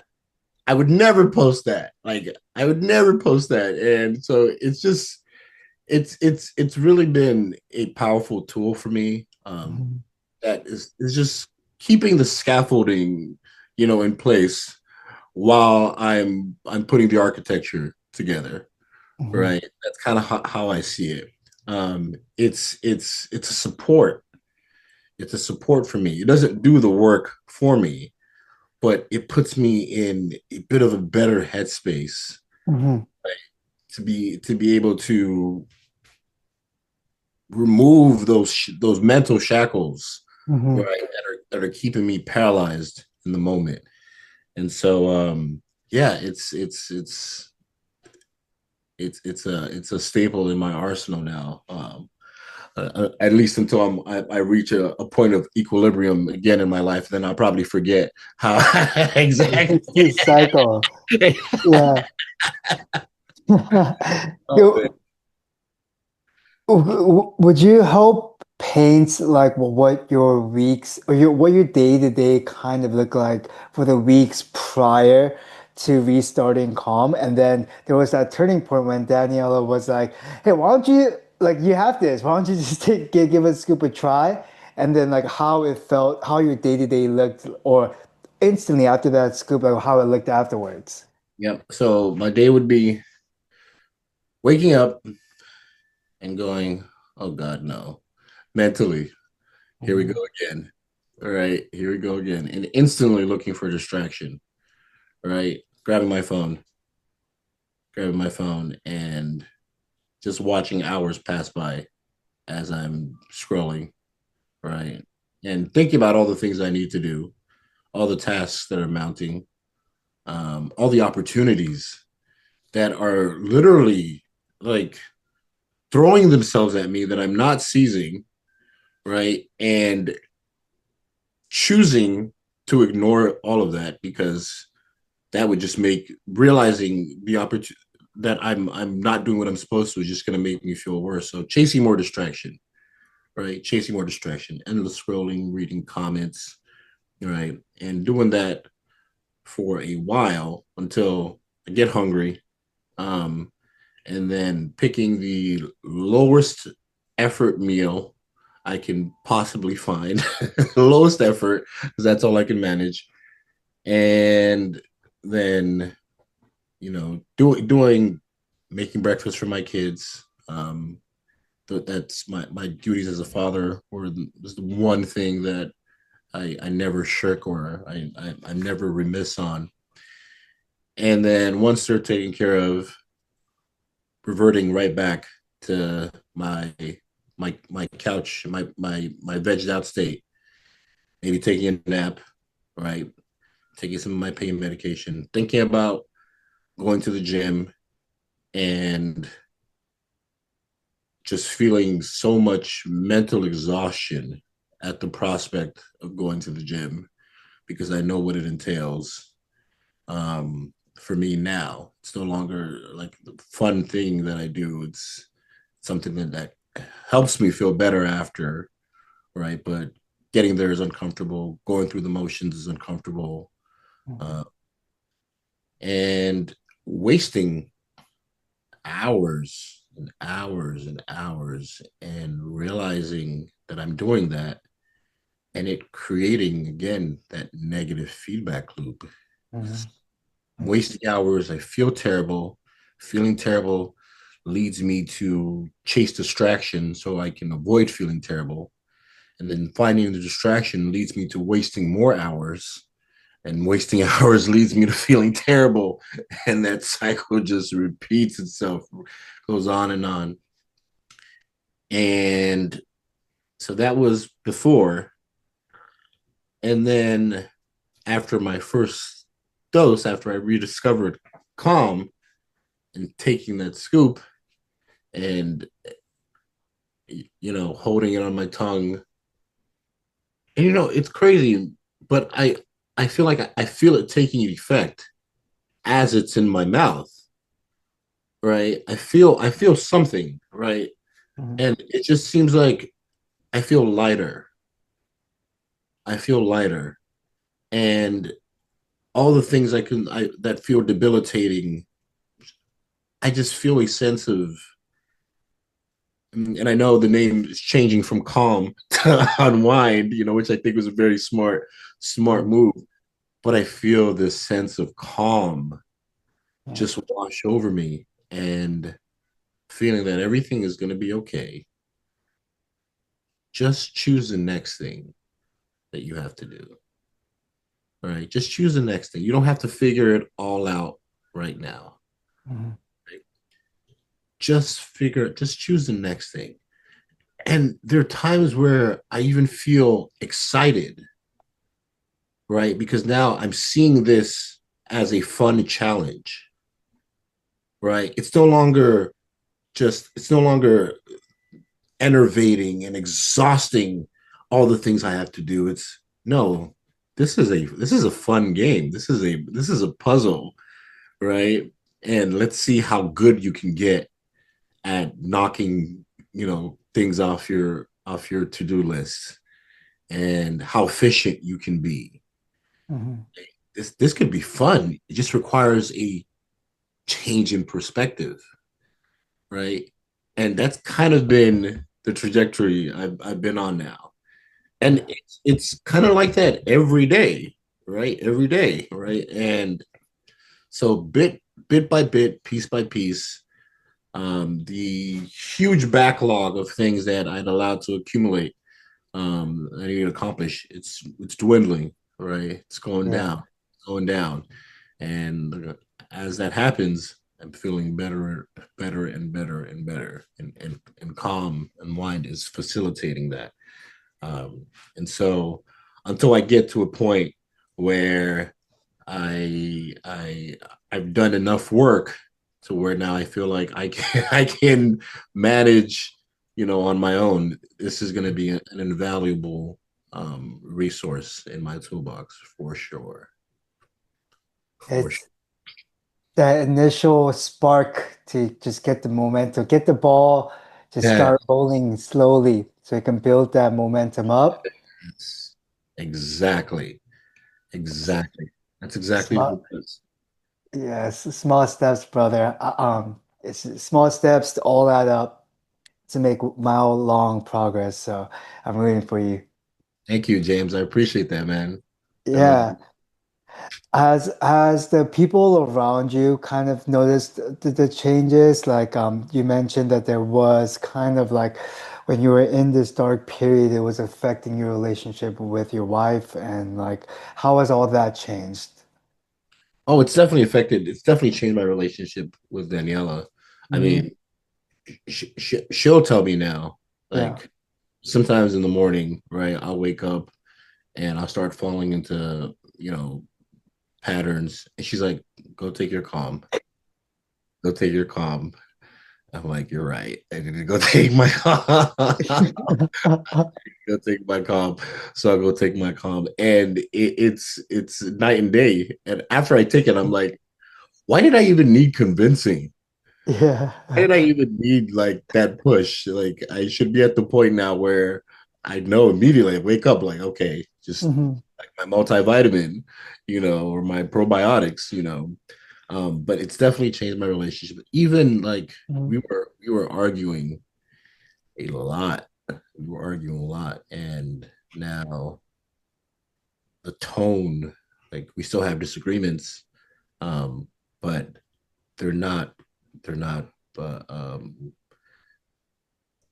I would never post that. Like I would never post that. And so it's just it's really been a powerful tool for me. Mhm. That is just keeping the scaffolding, in place while I'm putting the architecture together. Mhm. Right. That's kind of how I see it. It's a support. It's a support for me. It doesn't do the work for me, but it puts me in a bit of a better headspace Mhm. to be able to remove those mental shackles, Mhm. right, that are keeping me paralyzed in the moment. And so yeah, it's a staple in my arsenal now. At least until I reach a point of equilibrium again in my life, then I'll probably forget how exactly. It's this cycle. Yeah. Oh, man. You, would you help paint like what your weeks or what your day-to-day kind of look like for the weeks prior to restarting calm? And then there was that turning point when Daniela was like, "Hey, why don't you like you have this? Why don't you just give a scoop a try?" And then like how it felt, how your day-to-day looked, or instantly after that scoop, like how it looked afterwards. Yep. So my day would be waking up and going, "Oh God, no!" Mentally, here we go Mhm. again. All right, here we go again, and instantly looking for distraction. Right, grabbing my phone, and just watching hours pass by as I'm scrolling. Right, and thinking about all the things I need to do, all the tasks that are mounting, all the opportunities that are literally like throwing themselves at me that I'm not seizing, right? And choosing to ignore all of that because that would just make realizing the opportunity that I'm not doing what I'm supposed to is just going to make me feel worse. So chasing more distraction, right? Chasing more distraction, endless scrolling, reading comments, right? And doing that for a while until I get hungry, um, and then picking the lowest effort meal I can possibly find, lowest effort, because that's all I can manage, and then doing making breakfast for my kids. That's my duties as a father, or is the one thing that I never shirk or I'm never remiss on. And then once they're taken care of, reverting right back to my couch, my vegged out state. Maybe taking a nap, right? Taking some of my pain medication, thinking about going to the gym, and just feeling so much mental exhaustion at the prospect of going to the gym because I know what it entails. For me now, it's no longer like the fun thing that I do. It's something that helps me feel better after, right? But getting there is uncomfortable. Going through the motions is uncomfortable, Mhm. uh, and wasting hours and hours and hours, and realizing that I'm doing that, and it creating again that negative feedback loop. Mhm. I'm wasting hours. I feel terrible. Feeling terrible leads me to chase distraction so I can avoid feeling terrible. And then finding the distraction leads me to wasting more hours. And wasting hours leads me to feeling terrible. And that cycle just repeats itself, goes on and on. And so that was before. And then after my first dose, after I rediscovered calm and taking that scoop and holding it on my tongue, and it's crazy, but I feel like I feel it taking effect as it's in my mouth, right? I feel something, right? Mhm. And it just seems like I feel lighter. I feel lighter. And all the things I that feel debilitating, I just feel a sense of, and I know the name is changing from calm to unwind, which I think was a very smart Mhm. move. But I feel this sense of calm Yeah. just wash over me, and feeling that everything is going to be okay. Just choose the next thing that you have to do. All right. Just choose the next thing. You don't have to figure it all out right now. Mhm. Right? Just choose the next thing. And there are times where I even feel excited, right? Because now I'm seeing this as a fun challenge, right? It's no longer enervating and exhausting all the things I have to do. It's no, this is a fun game. This is a puzzle, right? And let's see how good you can get at knocking, things off your to-do list, and how efficient you can be. Mhm. This could be fun. It just requires a change in perspective, right? And that's kind of been the trajectory I've been on now. And Yeah. it's kind of like that every day, right? Every day, right? And so bit by bit, piece by piece, the huge backlog of things that I'd allowed to accumulate, I need to accomplish, it's dwindling, right? It's Yeah. going down. And as that happens, I'm feeling better and better and better. And calm and mind is facilitating that. Um, and so until I get to a point where I I've done enough work to where now I feel like I can I can manage, on my own. This is going to be an invaluable resource in my toolbox for sure. For sure. It's that initial spark to just get the momentum, get the ball, just Yeah, start rolling slowly so you can build that momentum up. exactly. S- Exactly. That's exactly what Small, it is. yes, small steps, brother. It's small steps to all add up to make mile-long progress. So I'm rooting for you. Thank you, James. I appreciate that, man. I really Yeah. Has the people around you kind of noticed the changes? Like you mentioned that there was kind of like when you were in this dark period, it was affecting your relationship with your wife, and like how has all that changed? Oh, it's definitely affected. It's definitely changed my relationship with Daniela. I Hmm. mean, she'll tell me now, Yeah. like sometimes in the morning, right? I'll wake up and I'll start falling into, patterns. And she's like, go take your calm. Go take your calm. I'm like, you're right. I need to go take my calm. Go take my calm. So I go take my calm. And it's night and day. And after I take it, I'm like, why did I even need convincing? Yeah. Why did I even need like that push? Like I should be at the point now where I know immediately. I wake up like, okay, just Hmm. like my multivitamin, or my probiotics, But it's definitely changed my relationship. Even like Hmm. we were arguing a lot. We were arguing a lot, and now the tone, like we still have disagreements, but they're not they're not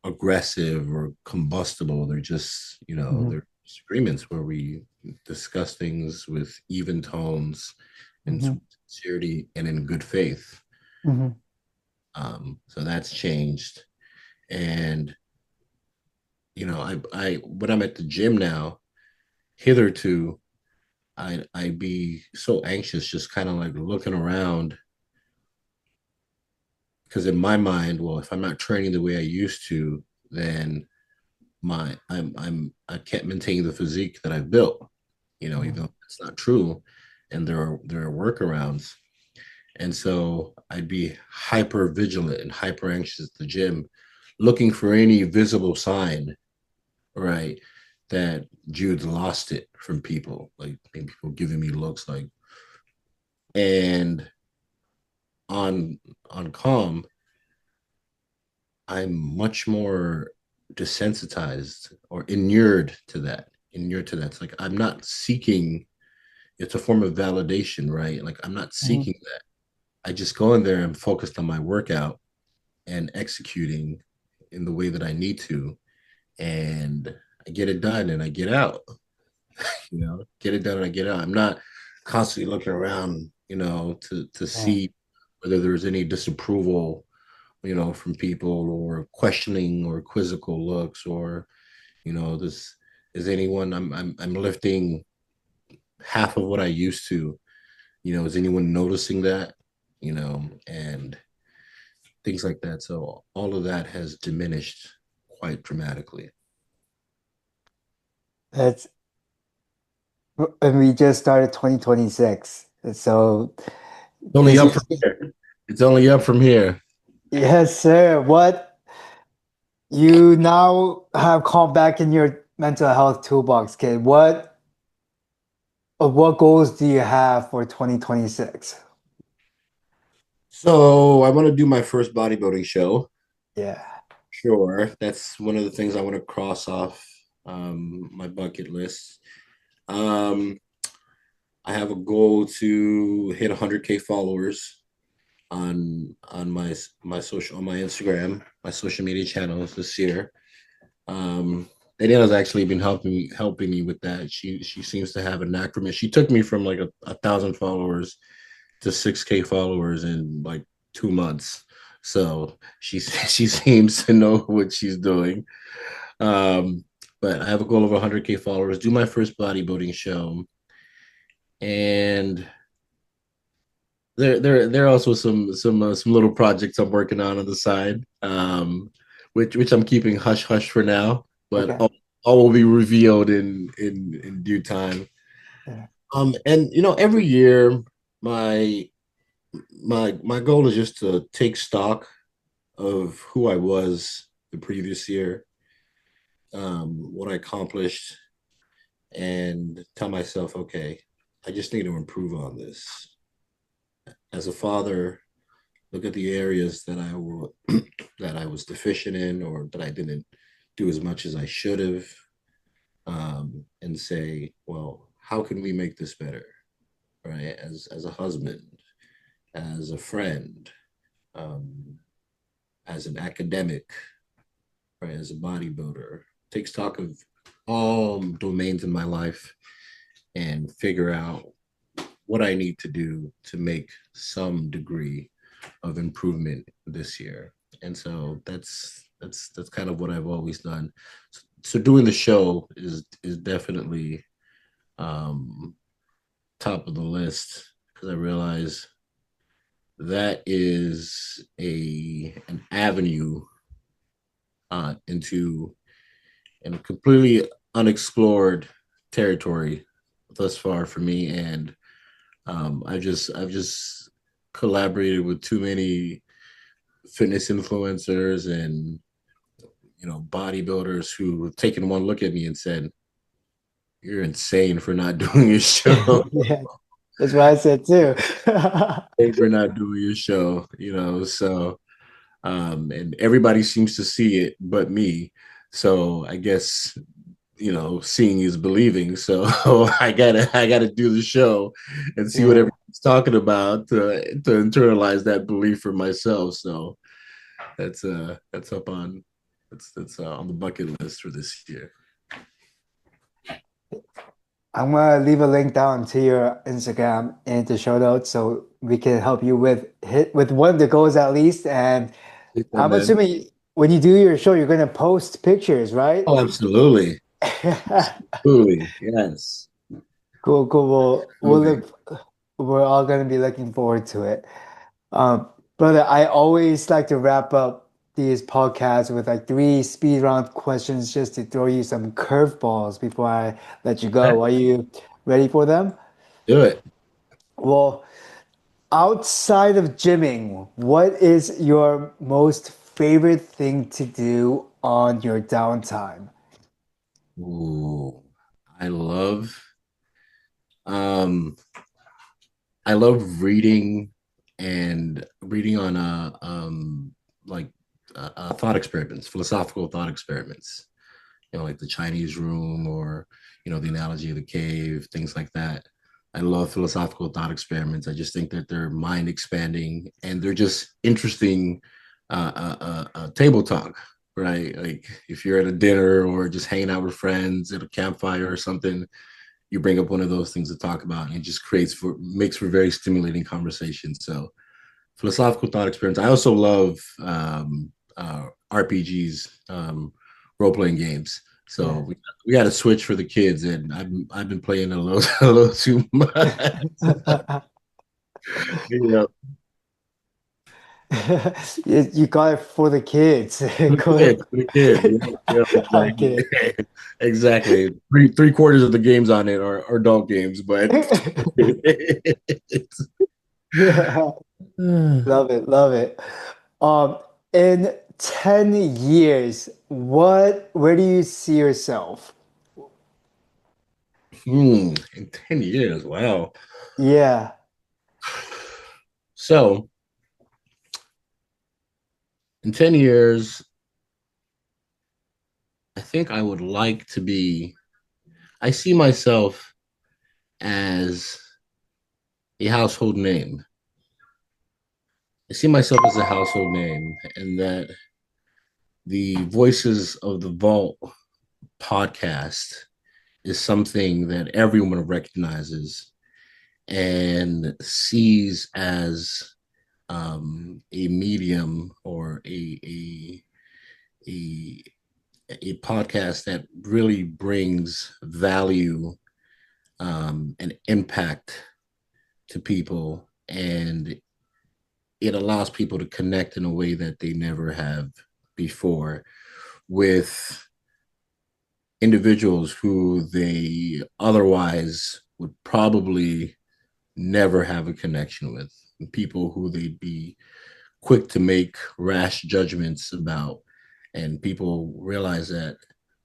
aggressive or combustible. They're just, Hmm. they're disagreements where we discuss things with even tones and Hmm. sincerity and in good faith. Hmm. So that's changed. And, I when I'm at the gym now, hitherto, I'd be so anxious, just kind of like looking around. Because in my mind, well, if I'm not training the way I used to, then I can't maintain the physique that I've built, even Hmm. though it's not true. And there are workarounds. And so I'd be hyper vigilant and hyper anxious at the gym, looking for any visible sign, right, that Jude lost it from people, like maybe people giving me looks like, and on on calm, I'm much more desensitized or inured to that. It's like I'm not seeking, it's a form of validation, right? Like I'm not Mhm. seeking that. I just go in there and focused on my workout and executing in the way that I need to. And I get it done and I get out, get it done and I get out. I'm not constantly looking around, to Yeah. see whether there's any disapproval, from people or questioning or quizzical looks or, this is anyone I'm lifting half of what I used to, is anyone noticing that, and things like that. So all of that has diminished quite dramatically. That's and we just started 2026. So It's only is up it from here. It's only up from here. yes, sir. What you now have called back in your mental health toolbox, kid. What goals do you have for 2026? So I want to do my first bodybuilding show. Yeah. Sure, that's one of the things I want to cross off my bucket list. Um, I have a goal to hit 100K followers on my Instagram, my social media channels this year. Daniela's actually been helping me with that. She seems to have a knack for me. She took me from like a thousand followers to 6K followers in like 2 months. So she seems to know what she's doing. Um, but I have a goal of 100K followers. Do my first bodybuilding show, and there are also some little projects I'm working on the side, which I'm keeping hush hush for now, but Okay. all will be revealed in due time. Yeah. And every year my my goal is just to take stock of who I was the previous year, what I accomplished, and tell myself, okay, I just need to improve on this. As a father, look at the areas that I was deficient in or that I didn't do as much as I should have, and say, well, how can we make this better, right? As a husband, as a friend, um, as an academic, right? As a bodybuilder, take stock of all domains in my life and figure out what I need to do to make some degree of improvement this year. And so that's kind of what I've always done. So doing the show is definitely um, top of the list because I realize that is a an avenue into a completely unexplored territory thus far for me, and I've just collaborated with too many fitness influencers and bodybuilders who have taken one look at me and said, "You're insane for not doing your show. Yeah. That's what I said too. For not doing your show." So and everybody seems to see it but me. So I guess seeing is believing. So I gotta do the show and see what Yeah. everyone's talking about to internalize that belief for myself. So that's up on that's on the bucket list for this year. I'm gonna leave a link down to your Instagram and the show notes so we can help you with one of the goals at least. And Oh I'm man. assuming when you do your show, you're gonna post pictures, right? Oh, absolutely. Absolutely. Yes. Cool, cool. Absolutely. We're all gonna be looking forward to it. Brother, I always like to wrap up these podcasts with like three speed round questions just to throw you some curveballs before I let you go. Are you ready for them? Do it. Well, Outside of gymming, what is your most favorite thing to do on your downtime? Ooh, I love um I love reading and reading on like thought experiments, philosophical thought experiments. Like the Chinese room or the analogy of the cave, things like that. I love philosophical thought experiments. I just think that they're mind expanding and they're just interesting table talk, right? Like if you're at a dinner or just hanging out with friends at a campfire or something, you bring up one of those things to talk about and it just makes for very stimulating conversation. So philosophical thought experiments. I also love RPGs, role playing games. So Yeah. we got to switch for the kids, and I've been playing a little a little too much. you know, You got it for the kids. for the kids. Okay. Exactly. exactly. Three quarters of the games on it are adult games, but Love it, love it. Um, in 10 years, where do you see yourself? in 10 years, wow. Yeah. So in 10 years, I think I would like to be. I see myself as a household name. I see myself as a household name, and that the Voices of the Vault podcast is something that everyone recognizes and sees as a medium or a a podcast that really brings value and impact to people, and it allows people to connect in a way that they never have before with individuals who they otherwise would probably never have a connection with, people who they'd be quick to make rash judgments about, and people realize that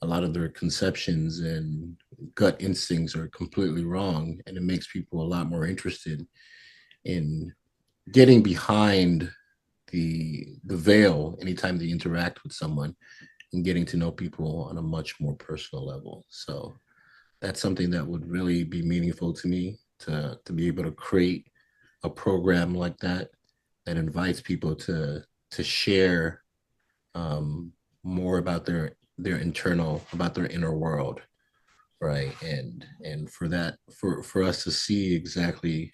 a lot of their conceptions and gut instincts are completely wrong, and it makes people a lot more interested in getting behind the veil anytime they interact with someone and getting to know people on a much more personal level. So that's something that would really be meaningful to me, to be able to create a program like that that invites people to share more about their inner world, right? And for us to see exactly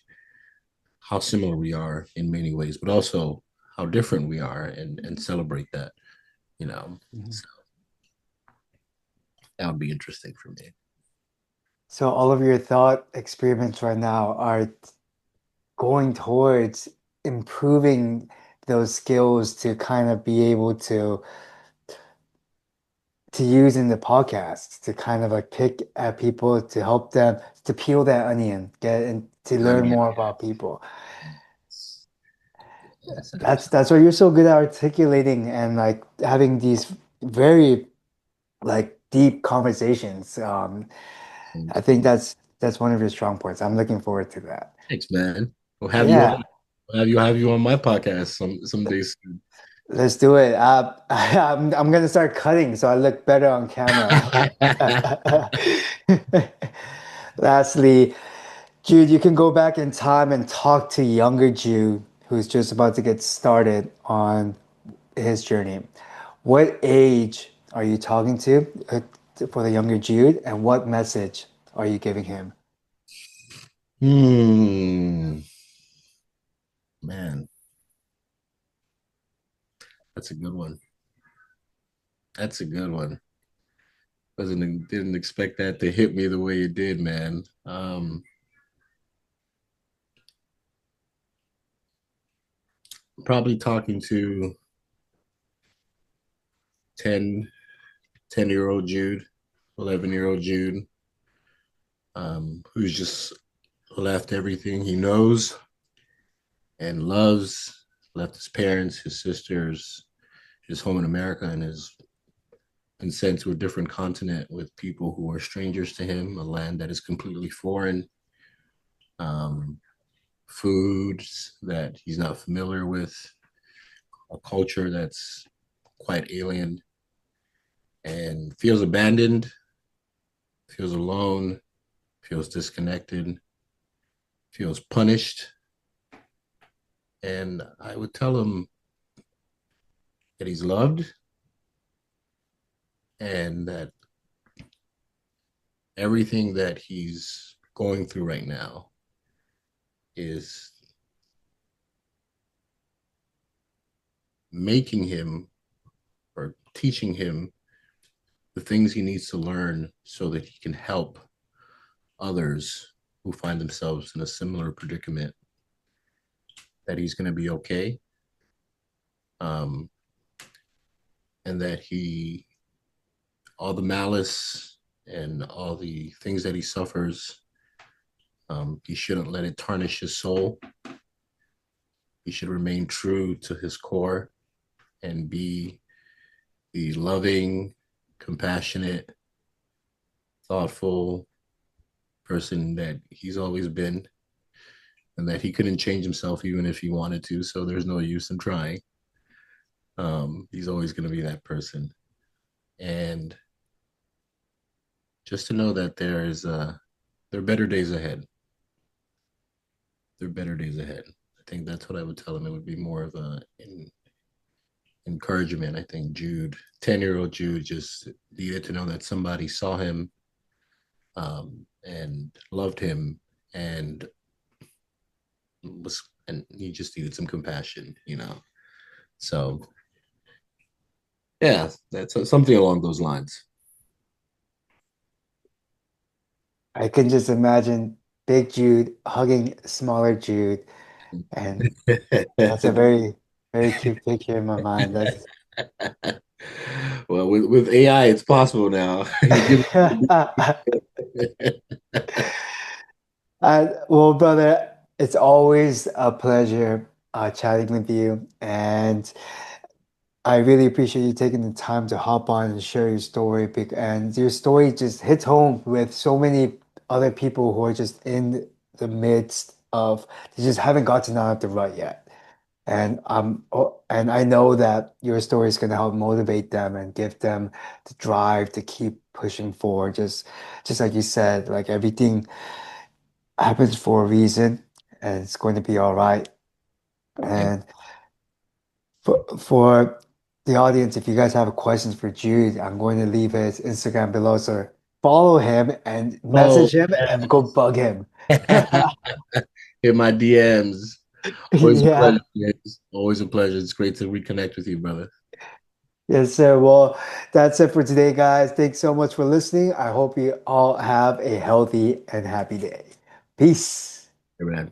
how similar we are in many ways, but also how different we are, and celebrate that, you know. Mhm. So that would be interesting for me. So all of your thought experiments right now are going towards improving those skills to kind of be able to use in the podcast to kind of like pick at people to help them to peel that onion, get and to learn Onion. more about people. Yes, That's why you're so good at articulating and like having these very like deep conversations. I think absolutely. that's one of your strong points. I'm looking forward to that. Thanks, man. We'll have you on. Yeah, Have you on my podcast some days soon. let's do it. I'm gonna start cutting so I look better on camera. Lastly, Jude, you can go back in time and talk to younger Jude, who's just about to get started on his journey. What age are you talking to for the younger Jude, and what message are you giving him? Hmm, man, that's a good one. That's a good one. Wasn't Didn't expect that to hit me the way it did, man. Probably talking to 10, 10-year old Jude, 11-year old Jude, who's just left everything he knows and loves, left his parents, his sisters, his home in America, and has been sent to a different continent with people who are strangers to him, a land that is completely foreign, um, foods that he's not familiar with, a culture that's quite alien, and feels abandoned, feels alone, feels disconnected, feels punished. And I would tell him that he's loved and that everything that he's going through right now is making him or teaching him the things he needs to learn so that he can help others who find themselves in a similar predicament, that he's going to be okay, um, and that all the malice and all the things that he suffers, he shouldn't let it tarnish his soul. He should remain true to his core and be the loving, compassionate, thoughtful person that he's always been, and that he couldn't change himself even if he wanted to. So there's no use in trying. He's always going to be that person. And just to know that there are better days ahead. There are better days ahead. I think that's what I would tell him. It would be more of encouragement. I think Jude, 10-year-old Jude, just needed to know that somebody saw him, and loved him, and he just needed some compassion. So yeah, that's something along those lines. I can just imagine big Jude hugging smaller Jude, and that's a very, very cute picture in my mind. That's Well, with AI, it's possible now. You give well, brother, it's always a pleasure chatting with you, and I really appreciate you taking the time to hop on and share your story. And your story just hits home with so many other people who are just in the midst of, they just haven't gotten out of the rut yet. And I know that your story is going to help motivate them and give them the drive to keep pushing forward. Just like you said, like everything happens for a reason, and it's going to be all right. Thank And for the audience, if you guys have questions for Jude, I'm going to leave his Instagram below. So follow him and Oh, message him and go bug him. in my DMs. Always a pleasure, Yeah. James. Always a pleasure. It's great to reconnect with you, brother. Yes, sir. Well, that's it for today, guys. Thanks so much for listening. I hope you all have a healthy and happy day. Peace. Hey, man.